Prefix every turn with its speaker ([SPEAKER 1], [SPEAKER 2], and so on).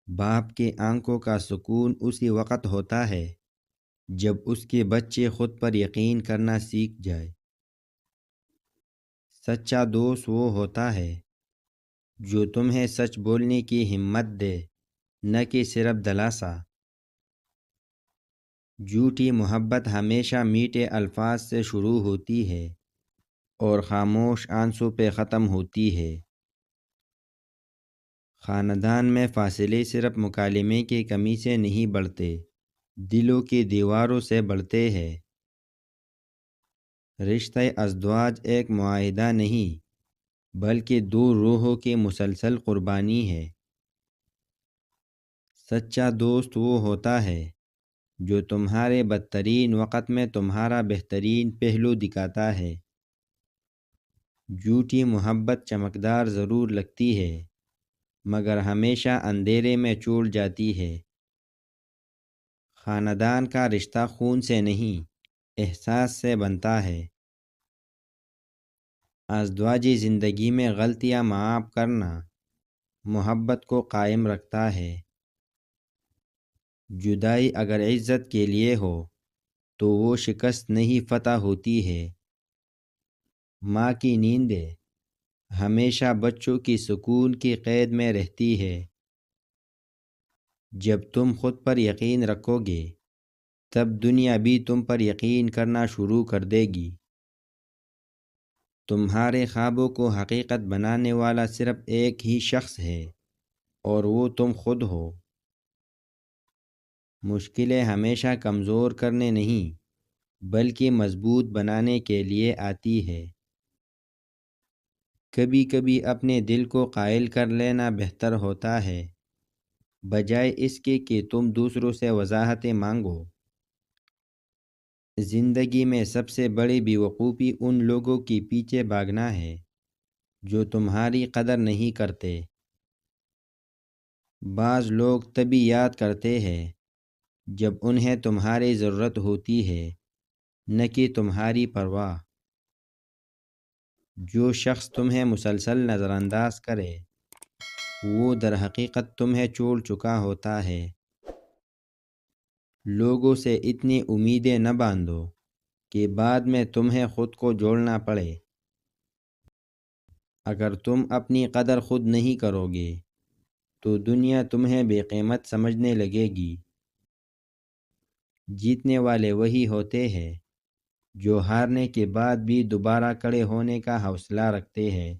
[SPEAKER 1] باپ کے آنکھوں کا سکون اسی وقت ہوتا ہے جب اس کے بچے خود پر یقین کرنا سیکھ جائے۔ سچا دوست وہ ہوتا ہے جو تمہیں سچ بولنے کی ہمت دے، نہ کہ صرف دلاسا۔ جھوٹی محبت ہمیشہ میٹھے الفاظ سے شروع ہوتی ہے اور خاموش آنسوں پہ ختم ہوتی ہے۔ خاندان میں فاصلے صرف مکالمے کی کمی سے نہیں بڑھتے، دلوں کی دیواروں سے بڑھتے ہیں۔ رشتہ ازدواج ایک معاہدہ نہیں بلکہ دو روحوں کی مسلسل قربانی ہے۔ سچا دوست وہ ہوتا ہے جو تمہارے بدترین وقت میں تمہارا بہترین پہلو دکھاتا ہے۔ جھوٹی محبت چمکدار ضرور لگتی ہے مگر ہمیشہ اندھیرے میں چھوٹ جاتی ہے۔ خاندان کا رشتہ خون سے نہیں، احساس سے بنتا ہے۔ ازدواجی زندگی میں غلطیاں معاف کرنا محبت کو قائم رکھتا ہے۔ جدائی اگر عزت کے لیے ہو تو وہ شکست نہیں، فتح ہوتی ہے۔ ماں کی نیندیں ہمیشہ بچوں کی سکون کی قید میں رہتی ہے۔ جب تم خود پر یقین رکھو گے تب دنیا بھی تم پر یقین کرنا شروع کر دے گی۔ تمہارے خوابوں کو حقیقت بنانے والا صرف ایک ہی شخص ہے اور وہ تم خود ہو۔ مشکلیں ہمیشہ کمزور کرنے نہیں بلکہ مضبوط بنانے کے لیے آتی ہے۔ کبھی کبھی اپنے دل کو قائل کر لینا بہتر ہوتا ہے بجائے اس کے کہ تم دوسروں سے وضاحتیں مانگو۔ زندگی میں سب سے بڑی بیوقوفی ان لوگوں کے پیچھے بھاگنا ہے جو تمہاری قدر نہیں کرتے۔ بعض لوگ تبھی یاد کرتے ہیں جب انہیں تمہاری ضرورت ہوتی ہے، نہ کہ تمہاری پرواہ۔ جو شخص تمہیں مسلسل نظر انداز کرے وہ در حقیقت تمہیں چھوڑ چکا ہوتا ہے۔ لوگوں سے اتنی امیدیں نہ باندھو کہ بعد میں تمہیں خود کو جوڑنا پڑے۔ اگر تم اپنی قدر خود نہیں کرو گے تو دنیا تمہیں بے قیمت سمجھنے لگے گی۔ جیتنے والے وہی ہوتے ہیں جو ہارنے کے بعد بھی دوبارہ کھڑے ہونے کا حوصلہ رکھتے ہیں۔